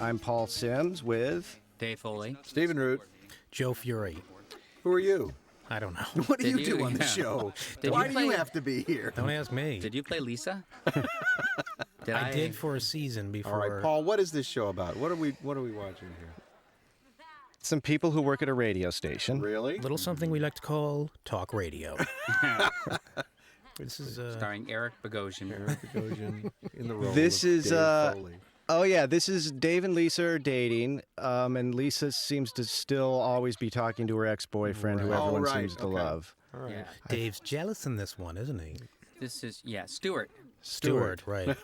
I'm Paul Sims with Dave Foley. Stephen Root. Joe Furey. Who are you? I don't know. What do you do on the show? Why do you have to be here? Don't ask me. Did you play Lisa? I did for a season before. All right, Paul, what is this show about? What are we watching here? some people who work at a radio station. Really? A little something we like to call talk radio. This is starring Eric Bogosian. Eric Bogosian in the role This of is Dave Foley. Oh yeah, this is Dave and Lisa are dating, and Lisa seems to still always be talking to her ex-boyfriend, who everyone seems to love. All right. Yeah. Dave's jealous in this one, isn't he? This is, Stuart. Stewart, right.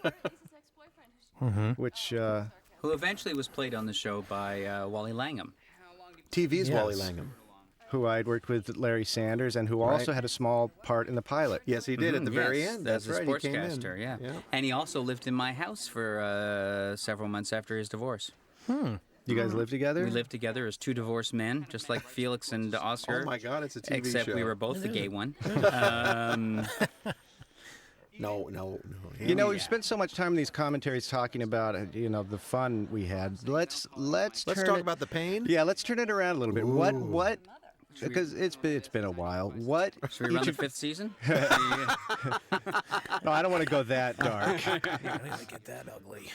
Which Who eventually was played on the show by Wally Langham. TV's Yes. Wally Langham. who I'd worked with Larry Sanders, and who also had a small part in the pilot. Yes, he did at the very end. That's as a right. He came in. sportscaster, yeah. And he also lived in my house for several months after his divorce. You guys live together? We lived together as two divorced men, just like Felix and Oscar. Oh my God, it's a TV except show. we were both the gay one. No. You know, we've spent so much time in these commentaries talking about, the fun we had. Let's talk about the pain. Yeah, let's turn it around a little bit. What? Because it's been a while. What? Should we run the fifth season? No, I don't want to go that dark. I didn't get that ugly.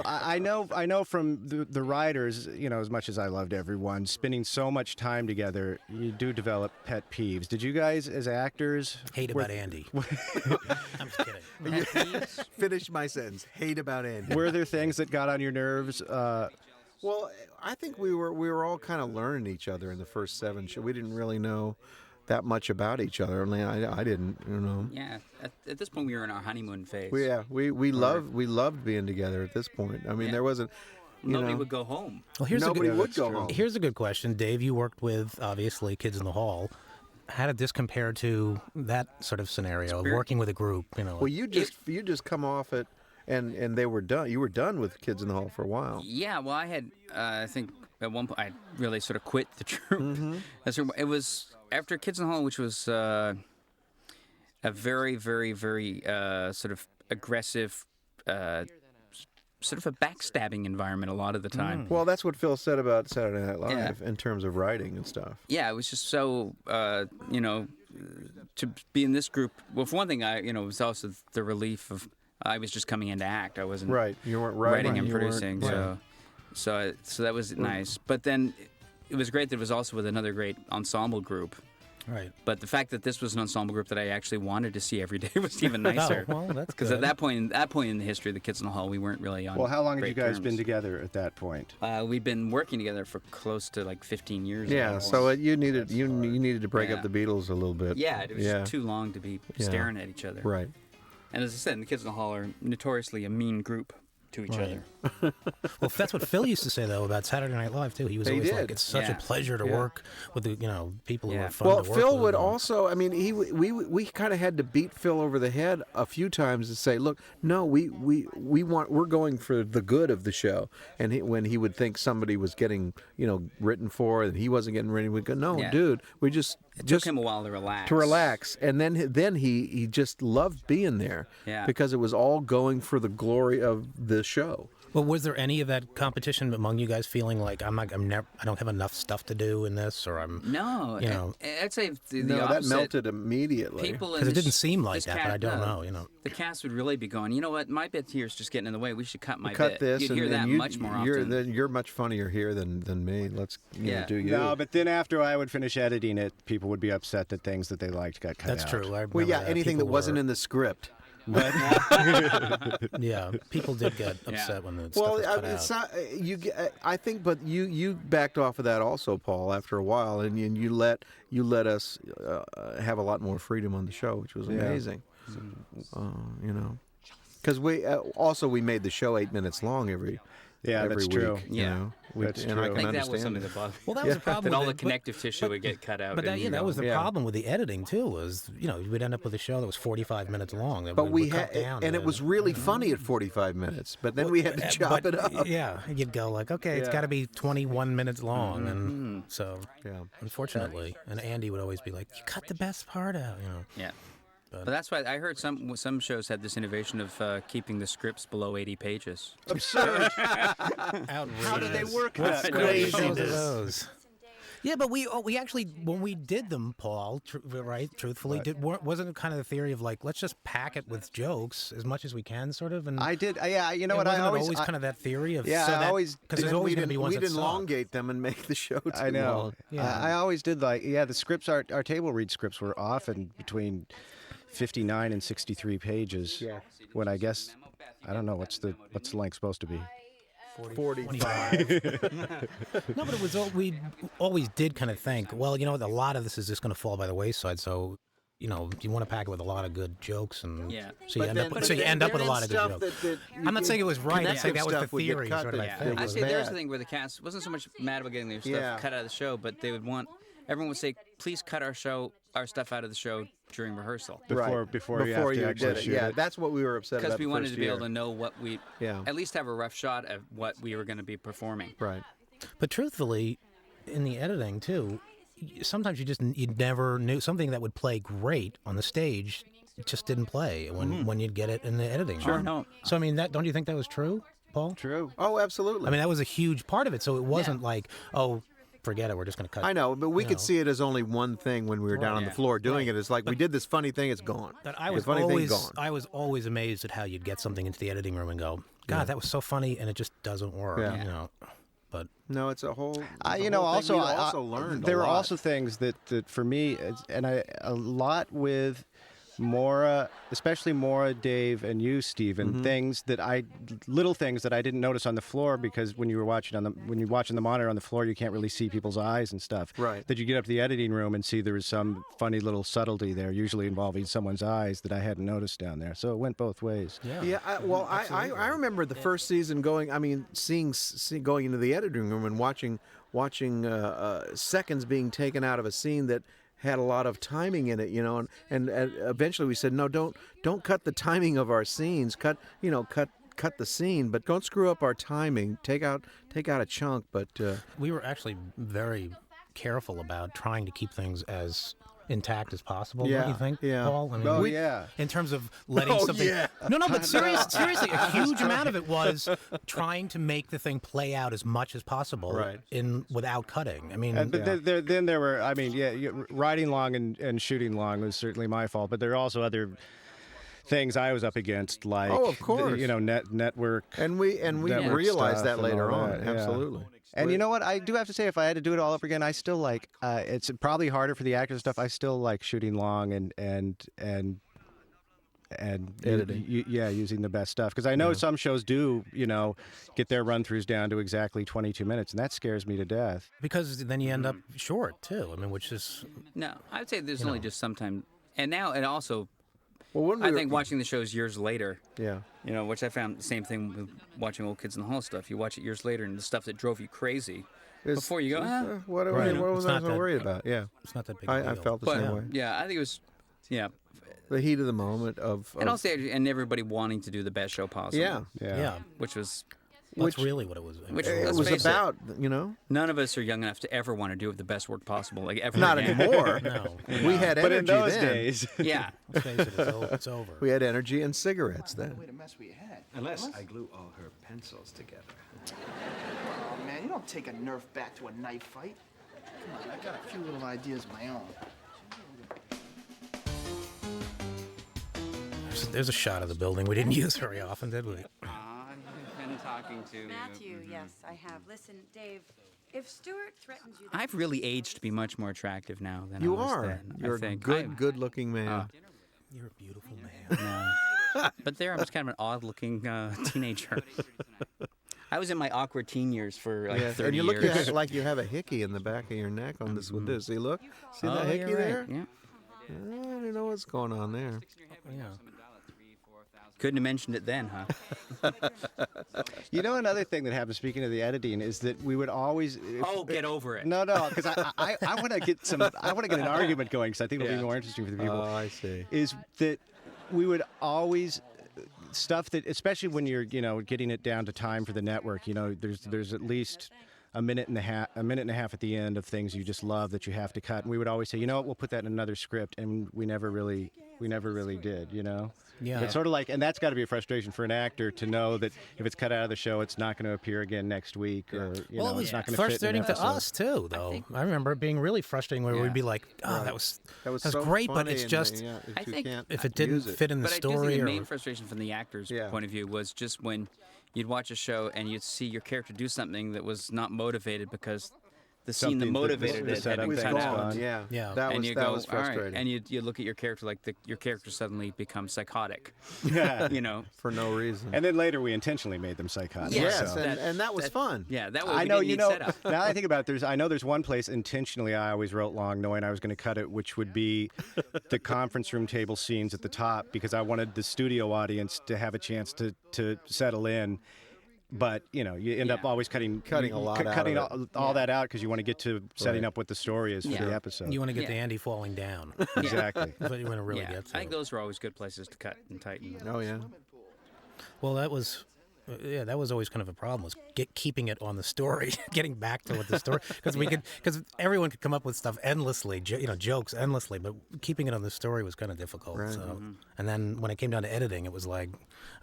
I know from the writers, as much as I loved everyone, spending so much time together, you do develop pet peeves. Did you guys, as actors, Hate about Andy. I'm just kidding. Finish my sentence. Hate about Andy. were there things that got on your nerves? Well, I think we were all kind of learning each other in the first 7 shows. We didn't really know that much about each other. I didn't, Yeah. At this point, we were in our honeymoon phase. We loved being together at this point. I mean, there wasn't. Nobody would go home. Well, Nobody would go home. Here's a good question. Dave, you worked with, obviously, Kids in the Hall. How did this compare to that sort of scenario of working with a group? Well, you just come off it, and they were done. You were done with Kids in the Hall for a while. Yeah, well, I had, I think at one point, I really sort of quit the troupe. It was after Kids in the Hall, which was a very, very, very sort of aggressive, sort of a backstabbing environment a lot of the time. Well, that's what Phil said about Saturday Night Live in terms of writing and stuff. Yeah, it was just so, to be in this group. Well, for one thing, it was also the relief of I was just coming in to act. I wasn't You weren't writing right. and You producing. weren't- So that was nice. But then it was great that it was also with another great ensemble group. Right. But the fact that this was an ensemble group that I actually wanted to see every day was even nicer. Oh, well, that's Because good. at that point in the history of the Kids in the Hall, we weren't really on. Well, how long had great you guys terms. been together at that point? We'd been working together for close to like 15 years. Yeah, almost. so you needed to break up the Beatles a little bit. Yeah, it was just too long to be staring at each other. Right. And as I said, the Kids in the Hall are notoriously a mean group to each other. Well, that's what Phil used to say, though, about Saturday Night Live, too. He was always like, it's such a pleasure to work with the, people who are fun to work with. Phil would also, I mean, we kind of had to beat Phil over the head a few times to say, look, no, we're going for the good of the show. And when he would think somebody was getting, written for and he wasn't getting ready, we'd go, no, dude, we just... It took him a while to relax. And then he just loved being there. Yeah. Because it was all going for the glory of the show. Well, was there any of that competition among you guys feeling like I don't have enough stuff to do in this, or No, I'd say the No, that opposite. melted immediately. because it didn't seem like that, but I don't know. The cast would really be going, you know what, my bit here is just getting in the way. We should cut my Cut bit. this, You'd and hear that you, much more often. You're much funnier here than me. Let's do you. No, but then after I would finish editing it, people would be upset that things that they liked got cut out. That's true. I Well, remember that. anything that People wasn't were- in the script. Yeah, people did get upset when the stuff was cut it's out. not. I think, but you backed off of that also, Paul. After a while, and you let us have a lot more freedom on the show, which was amazing. Because we made the show 8 minutes long every that's week. true. That's true. And I I can think that understand was something it. that bothered Well, that was the problem. that all with the it, connective tissue would get cut out. But and, that was the Yeah. problem with the editing too. Was we'd end up with a show that was 45 minutes long. That But we would cut had, down and it was really funny at 45 minutes. But then we had to chop it up. Yeah, you'd go like, okay, it's got to be 21 minutes long, and so Yeah. unfortunately, and Andy would always be like, "You cut the best part out," Yeah. But that's why I heard some shows had this innovation of keeping the scripts below 80 pages. Absurd. Outrageous. How do they work What that shows way? are those? Yeah, but we actually, when we did them, Paul, truthfully, wasn't it kind of the theory of like, let's just pack it with jokes as much as we can, sort of? And I did. Yeah, you know what? Wasn't I it always kind of that theory of always because there's always going to be ones we'd that suck. elongate them and make the show too I know. long. Yeah. I always did the scripts. Our table read scripts were often between 59 and 63 pages. Yeah. When I guess, I don't know what's the length supposed to be. 45. No, but it was we always did kind of think, well, you know, a lot of this is just going to fall by the wayside. So, you know, you want to pack it with a lot of good jokes, and so you end up with a lot of good jokes. I'm not saying it was right. I'm saying that was the theory. Sort of, I think. I say there's the thing where the cast wasn't so much mad about getting their stuff cut out of the show, but they would want everyone would say, please cut our stuff out of the show during rehearsal. Before you have to actually shoot it. That's what we were upset about. Because we wanted first to be year. able to know what we, at least have a rough shot of what we were going to be performing. Right. But truthfully, in the editing too, sometimes you never knew something that would play great on the stage. It just didn't play when you'd get it in the editing. Sure. room. No. So I mean, don't you think that was true, Paul? True. Oh, absolutely. I mean, that was a huge part of it. So it wasn't like, oh, forget it, we're just going to cut. I know, but we could see it as only one thing when we were down on the floor doing it. It's like we did this funny thing, it's gone. But I was always amazed at how you'd get something into the editing room and go, God, that was so funny, and it just doesn't work. Yeah. You know, but no, it's a whole. Also learned. there were also things that for me, a lot with Maura, especially Maura, Dave, and you, Stephen, little things that I didn't notice on the floor, because when you're watching the monitor on the floor, you can't really see people's eyes and stuff. Right. That you get up to the editing room and see there was some funny little subtlety there, usually involving someone's eyes that I hadn't noticed down there. So it went both ways. Yeah. I remember the first season going into the editing room and watching seconds being taken out of a scene that had a lot of timing in it, you know, and eventually we said, no, don't cut the timing of our scenes. Cut the scene, but don't screw up our timing. Take out a chunk. But we were actually very careful about trying to keep things as intact as possible. Don't you think, Paul? I mean, in terms of letting something. Yeah. No, but seriously, a huge amount of it was trying to make the thing play out as much as possible, without cutting. I mean, then there were. I mean, riding long and shooting long was certainly my fault, but there are also other things I was up against, like of course, network, and we realized that later on. Absolutely. And you know what? I do have to say, if I had to do it all over again, I still like. It's probably harder for the actors stuff. I still like shooting long and editing. Using the best stuff, because I know some shows do, get their run-throughs down to exactly 22 minutes, and that scares me to death. Because then you end up short too. I mean, which is no. I would say there's only just sometimes, and now it also. Well, I think watching the shows years later, which I found the same thing with watching Old Kids in the Hall stuff. You watch it years later, and the stuff that drove you crazy before you go, what was I so worried about? Yeah, it's not that big. I felt the same way. Yeah, I think it was, the heat of the moment and also everybody wanting to do the best show possible. Yeah. Which was. That's really what it was. It was about, None of us are young enough to ever want to do the best work possible, like ever. Not again. anymore. No. We had energy but in those then. days. Yeah. Let's face it, it's over. We had energy and cigarettes then. Wait a mess we had. Unless I glue all her pencils together. Oh, man, you don't take a Nerf bat to a knife fight. Come on, I got a few little ideas of my own. There's a shot of the building we didn't use very often, did we? I've been talking to Matthew. Yes, I have. Listen, Dave. If Stuart threatens you, I've really aged to be much more attractive now than You I was are. then. You're I think. a good-looking man. You're a beautiful man. No. But there, I was kind of an odd-looking teenager. I was in my awkward teen years for like 30 and you look years. like you have a hickey in the back of your neck on this with this. See, look. See that hickey you're there? right. Yeah. I don't know what's going on there. Yeah. Couldn't have mentioned it then, huh? Another thing that happened, speaking of the editing, is that we would always. Get over it. No, because I want to get an argument going, because I think it'll be more interesting for the people. Oh, I see. Is that we would always stuff that, especially when you're getting it down to time for the network. There's at least a minute and a half at the end of things you just love that you have to cut, and we would always say, you know what, we'll put that in another script, and we never really did, you know. Yeah. It's sort of like, and that's got to be a frustration for an actor to know that if it's cut out of the show, it's not going to appear again next week, or it was it's not going to fit in an frustrating to episode. us too, though. I remember it being really frustrating where we'd be like, "Oh, that was so great," but funny, it's and just I think if it didn't fit in the But story. I do think the or main frustration from the actor's point of view was just when you'd watch a show and you'd see your character do something that was not motivated because the scene that motivated it had been cut out. Yeah. And you that go, was all right, frustrating. and you look at your character like your character suddenly becomes psychotic. Yeah. You know, for no reason. And then later we intentionally made them psychotic. Yes, so. and that was fun. Yeah, that way I we know, didn't you need know. setup. Now I think about it, I know there's one place intentionally I always wrote long, knowing I was going to cut it, which would be the conference room table scenes at the top, because I wanted the studio audience to have a chance to settle in. But you end up always cutting a lot out cutting of all that out because you want to get to setting up what the story is for the episode. You want to get to Andy falling down. Exactly. That's what you want to really get to. I think those were always good places to cut and tighten. Oh yeah. Well, that was always kind of a problem, was keeping it on the story, getting back to what the story, because everyone could come up with stuff endlessly, jokes endlessly, but keeping it on the story was kind of difficult. Right. So, and then when it came down to editing, it was like,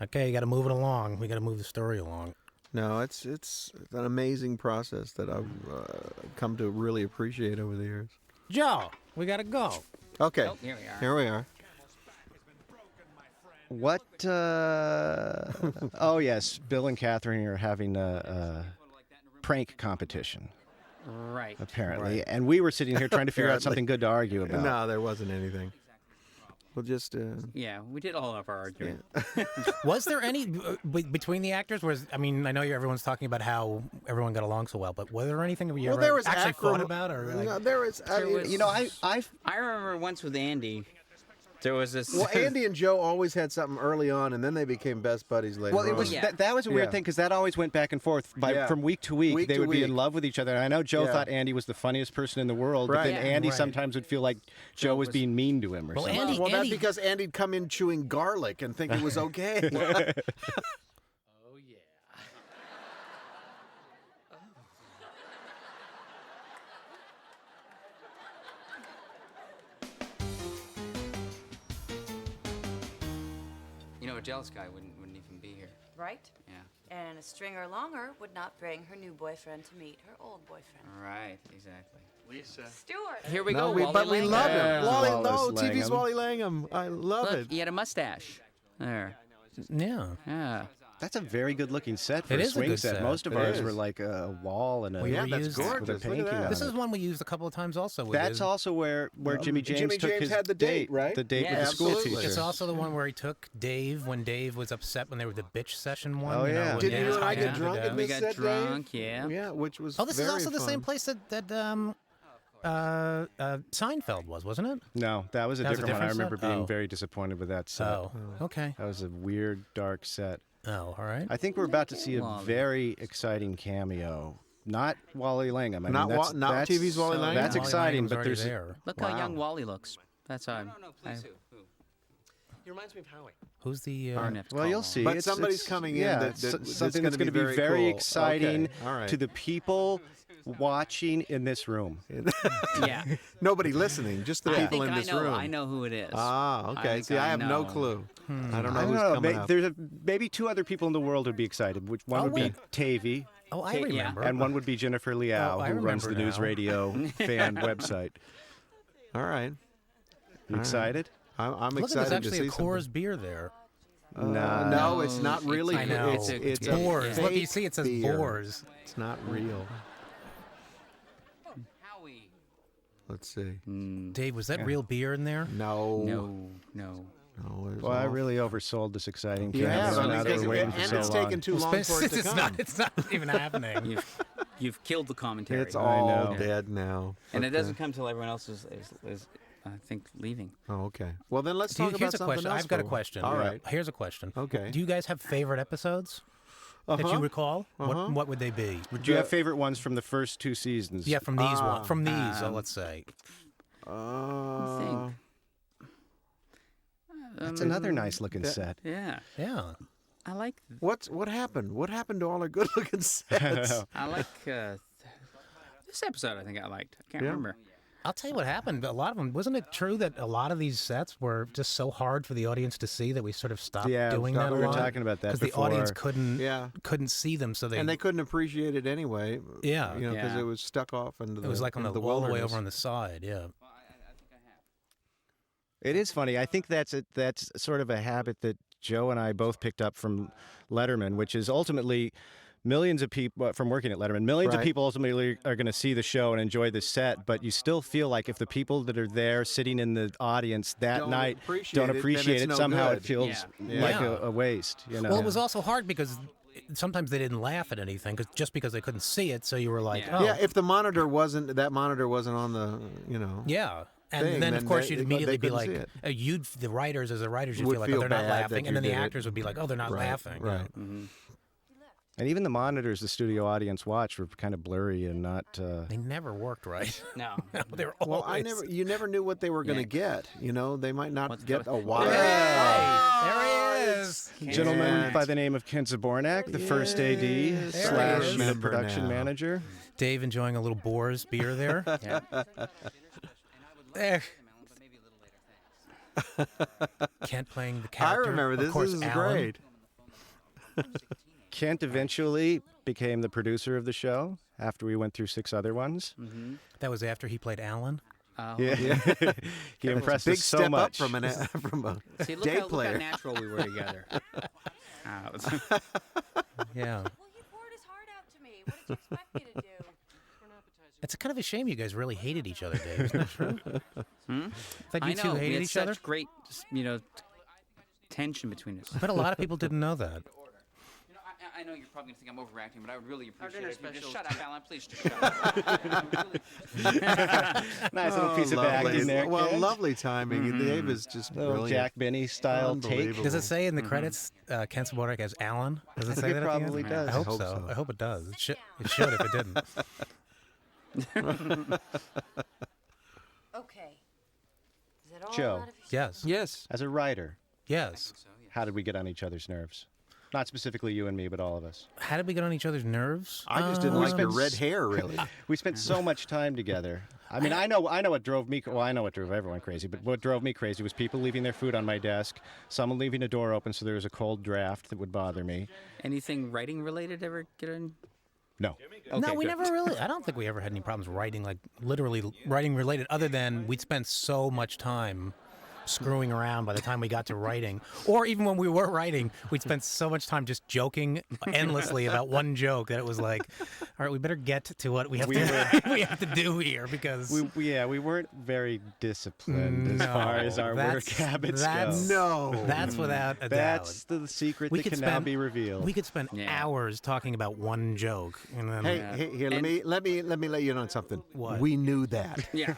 okay, you got to move it along. We got to move the story along. No, it's an amazing process that I've come to really appreciate over the years. Joe, we got to go. Okay. Oh, here we are. Here we are. What? Oh yes, Bill and Catherine are having a prank competition. Right. Apparently, and we were sitting here trying to figure out something good to argue about. No, there wasn't anything. We'll just. Yeah, we did all of our arguing. Was there any between the actors? I know everyone's talking about how everyone got along so well, but was there anything you there was actually thought about? Or no, there was. I remember once with Andy. There was this. Well, Andy and Joe always had something early on, and then they became best buddies later on. Well, it was that was a weird thing because that always went back and forth. From week to week, they would be in love with each other. And I know Joe thought Andy was the funniest person in the world, but then Andy sometimes would feel like Joe was being mean to him or something. Well, that's because Andy'd come in chewing garlic and think it was okay. Oh yeah. A jealous guy wouldn't even be here. Right? Yeah. And a stringer longer would not bring her new boyfriend to meet her old boyfriend. Right, exactly. Lisa. Stuart. Here we No, go. but we love him. Wallace TV's Langham. Wally Langham. I love Look, it. he had a mustache. There. Yeah. Yeah. That's a very good-looking set for It a is a swing good set. set. Most of It ours is. were like a wall and a Yeah, we that's used- gorgeous. with a Look at painting that. on This it. is one we used a couple of times also. That's also where Jimmy James Jimmy took James his had the date, right? The date Yeah, with the school absolutely. teacher. It's also the one where he took Dave when Dave was upset when they were the bitch session one. Oh, you know, yeah. when Did Dave you was and I talking get to drunk Dave. in We this got set, drunk, Dave? yeah. Yeah, which was Oh, this is very also the same fun. place that Seinfeld was, wasn't it? No, that was a That was a different one. I different remember set? being Oh. very disappointed with that set. Oh, okay. That was a weird, dark set. Oh, all right. I think we're about to see a Wally. very exciting cameo. Not Wally Langham. I Not mean, that's, not that's, TV's Wally Langham? That's Wally exciting, Langham's but already there's there. Look how young Wally looks. That's how I'm. He reminds me of Howie. Who's the? well, you'll see. But It's- somebody's it's- coming in yeah, that's something gonna that's going to be very cool. exciting Okay, all right. to the people watching in this room. Yeah. Nobody listening, just the I people think in this I know. room. I know who it is. Ah, okay. think See, I have no know. clue. I don't know I who's don't know. coming up. There's maybe two other people in the world would be excited. Which one would be Tavy, Oh, I Yeah. remember. and one would be Jennifer Liao, Oh, I who runs the remember now. NewsRadio fan website. All right. You excited? I'm Look, there's excited to actually see a Coors beer there. No, it's not really. I know. It's a Boars. Look, you fake see, it says beer. Boars. It's not real. Howie. Let's see. Dave, was that real beer in there? No. No. No, it was Well, I all- really oversold this exciting cameo. Yeah, so now that because we're waiting for and so it's long. taken too long for it to come. It's not even happening. You've killed the commentary. It's all know. dead now. And it Okay. doesn't come till everyone else is I think, leaving. Oh, okay. Well, then let's talk Here's about a something question. else. I've got a for a while. question. All right. Here's a question. Okay. Do you guys have favorite episodes that you recall? What would they be? Do you have favorite ones from the first two seasons? Yeah, from these ones. From these, let's say. I That's another nice looking set. Yeah. Yeah. I like What happened? What happened to all our good-looking sets? I like This episode I think I liked. I can't remember. I'll tell you what happened. A lot of them, wasn't it true that a lot of these sets were just so hard for the audience to see that we sort of stopped doing that a lot? We were talking about that because the audience couldn't see them, so they couldn't appreciate it anyway. Yeah, because it was stuck off into it was like on the all the way over on the side. Yeah. It is funny. I think that's sort of a habit that Joe and I both picked up from Letterman, which is ultimately millions of people from working at Letterman. Millions of people ultimately are going to see the show and enjoy the set, but you still feel like if the people that are there sitting in the audience that night don't appreciate it, somehow it feels like a waste. You know? Well, it was also hard because sometimes they didn't laugh at anything just because they couldn't see it. So you were like, if the monitor wasn't on the, And then, of course, you'd immediately be like, the writers, as the writers, you'd feel like, they're not laughing. And then the actors would be like, they're not laughing. Right. Mm-hmm. And even the monitors the studio audience watched were kind of blurry and not... They never worked right. No. They were always... you never knew what they were going to get. They might not get a wire. There he is. Gentleman by the name of Ken Zabornak, the first AD / unit production manager. Dave enjoying a little Boar's beer there. There. Kent playing the character. I remember this. This is great. Kent eventually became the producer of the show after we went through 6 other ones. Mm-hmm. That was after he played Alan. He impressed us so much. Big step up from a See, day player. Look how natural we were together. Well, he poured his heart out to me. What did you expect me to do? It's kind of a shame you guys really hated each other, Dave. Isn't that true? That you two hated each other? Such great, tension between us. But a lot of people didn't know that. I know you're probably going to think I'm overreacting, but I would really appreciate it if you just shut up, Alan. Please just shut up. Nice little piece of acting there. Well, lovely timing. Dave is just brilliant. Jack Benny style take. Does it say in the credits Ken Zabornak as Alan? Does it say that? It probably does. I hope so. I hope it does. It should if it didn't. Okay. Is it all Joe. out of your Yes. As a writer, Yes. how did we get on each other's nerves? Not specifically you and me, but all of us. How did we get on each other's nerves? I just didn't like your red hair, really. We spent so much time together. I mean, I know what drove me. Well, I know what drove everyone crazy, but what drove me crazy was people leaving their food on my desk, someone leaving a door open so there was a cold draft that would bother me. Anything writing related ever get in? No. Okay, no, we good. never really. I don't think we ever had any problems writing, like literally writing related, other than we'd spent so much time screwing around by the time we got to writing. Or even when we were writing, we'd spent so much time just joking endlessly about one joke that it was like, all right, we better get to what we have to do here, because we weren't very disciplined as far as our work habits go. No. That's without a doubt. That's the secret that can now be revealed. We could spend hours talking about one joke. And then, Hey, here, let me let you know something. What? We knew that. Yeah.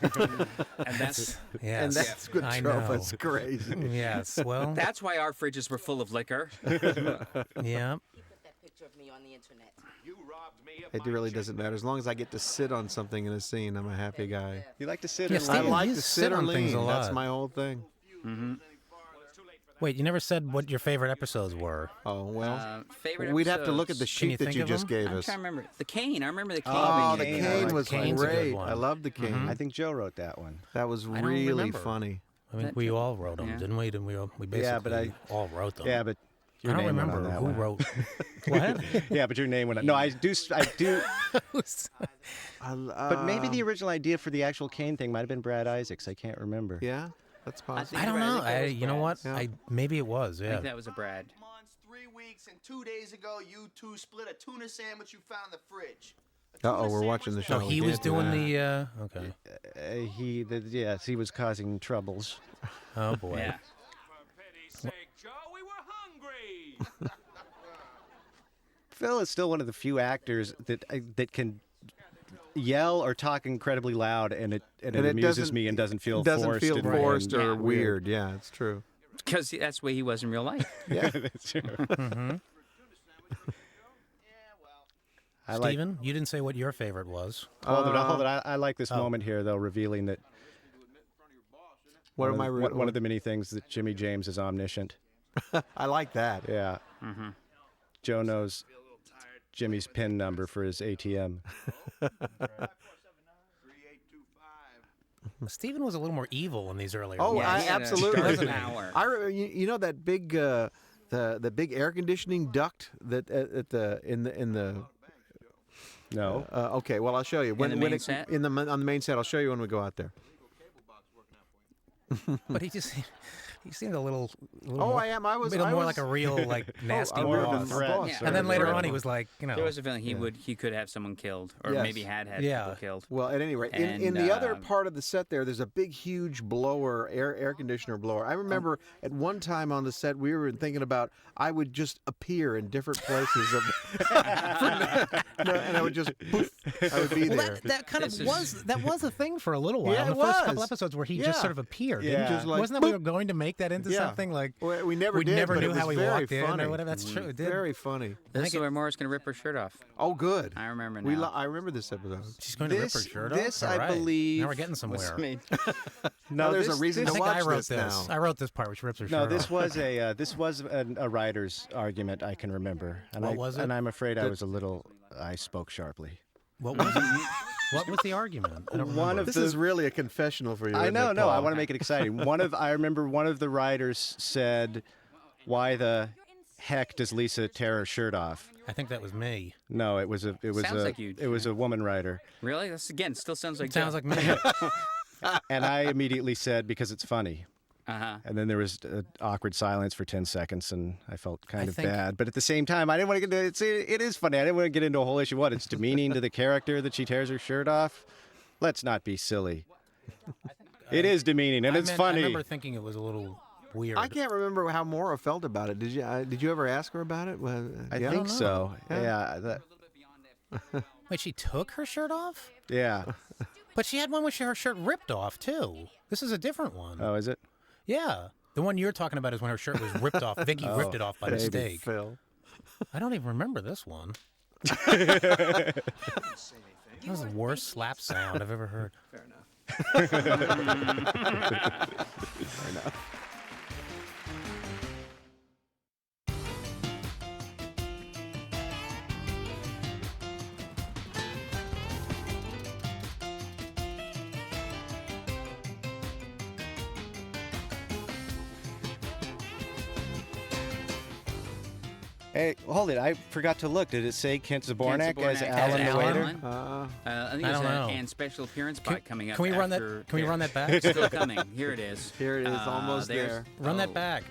And that's And that's what drove us crazy. Yes, well, that's why our fridges were full of liquor. yeah. Put that picture of me on the internet. It really doesn't matter. As long as I get to sit on something in a scene, I'm a happy guy. You like to sit Yeah, or Steven, I like you to sit sit or on things lean. a lot. That's my whole thing. Mm-hmm. Wait, you never said what your favorite episodes were. Oh, well. Favorite We'd have to look at the episodes? Can you sheet that think you of just them? gave I'm us. trying to remember. The cane. I remember the cane. Oh, the being cane was Cane's a good great. one. I love the cane. I think Joe wrote that one. That was I don't really remember. funny. I mean, we all wrote them, didn't we? Didn't we basically all wrote them. Yeah, but I your don't name remember went on that who one. wrote what. Yeah, but your name went on. No, I do. But maybe the original idea for the actual cane thing might have been Brad Isaacs. I can't remember. Yeah, that's possible. I don't know. I think You know what? Yeah. Maybe it was. I Yeah. think that was a Brad. 3 weeks, and 2 days ago, you two split a tuna sandwich you found in the fridge. Uh-oh, we're watching the show. Oh, he We was can't do doing that. the. Okay. Yes, he was causing troubles. Oh boy. Yeah. Phil is still one of the few actors that can yell or talk incredibly loud, and it amuses me and doesn't feel forced or and weird. Yeah, it's true. Because that's the way he was in real life. Yeah, that's true. Mm-hmm. Steven, you didn't say what your favorite was. Hold it. I like this moment here, though, revealing that one of the many things that Jimmy James is omniscient. I like that. Yeah. Mm-hmm. Joe knows Jimmy's PIN number for his ATM. Steven was a little more evil in these earlier. Oh, ones. absolutely. Dozen hour. I remember, you know that big the big air conditioning duct that in the. No. Okay, well I'll show you On the main set. On the main set. I'll show you when we go out there. But he seemed a little Oh, more, I was more like a real nasty boss. boss. Yeah. And then later on, he was like, There was a feeling he could have someone killed, or Yes. maybe had people killed. Well, at any rate, in And, the other part of the set there's a big, huge blower, air conditioner blower. I remember at one time on the set, we were thinking about I would just appear in different places, and I would just, poof, I would be there. That kind of was a thing for a little while. Yeah, in the it first couple was. episodes where he Yeah. just sort of appeared. Yeah. Just like, Wasn't that we were going to make that into Yeah. something like We never we did, never but knew it was how he very walked in funny. or whatever. That's true. It did. Very funny. This is where Morris going to rip her shirt off. Oh, good. I remember now. I remember this episode. She's going to rip her This- shirt this, off. I All right. believe, Now we're getting somewhere. No, there's a reason I to think watch I wrote this this. now. I wrote this part where she rips her No, shirt this off. was a writer's argument I can remember, and What was it? And I'm afraid I spoke sharply. What was it? What was the argument? I don't One remember. of This the- is really a confessional for you. I isn't know, it, no, I Paul? want to make it exciting. I remember one of the writers said, "Why the heck does Lisa tear her shirt off?" I think that was me. No, it was Sounds like you. it was a woman writer, Really? That's again still sounds like It sounds Jeff. like me. and I immediately said because it's funny. Uh-huh. And then there was an awkward silence for 10 seconds, and I felt kind of think- bad. But at the same time, I didn't want to get into it is funny. I didn't want to get into a whole issue. What? It's demeaning to the character that she tears her shirt off? Let's not be silly. It is demeaning, and it's I funny. remember thinking it was a little weird. I can't remember how Maura felt about it. Did you ever ask her about it? Well, I yeah? think so. Yeah. Yeah. Wait, she took her shirt off? Yeah. But she had one where her shirt ripped off, too. This is a different one. Oh, is it? Yeah. The one you're talking about is when her shirt was ripped off. Vicky ripped it off by Baby mistake. Phil. I don't even remember this one. That was the worst slap sound I've ever heard. Fair enough. Hey, hold it. I forgot to look. Did it say Kent Zabornak as Zabornak Alan the Alan. waiter? I think I there's don't know. and special appearance spot coming up. Can we run that? after Can we there. run that back? It's still coming. Here it is. Here it is, almost there's- there. Run that oh. back.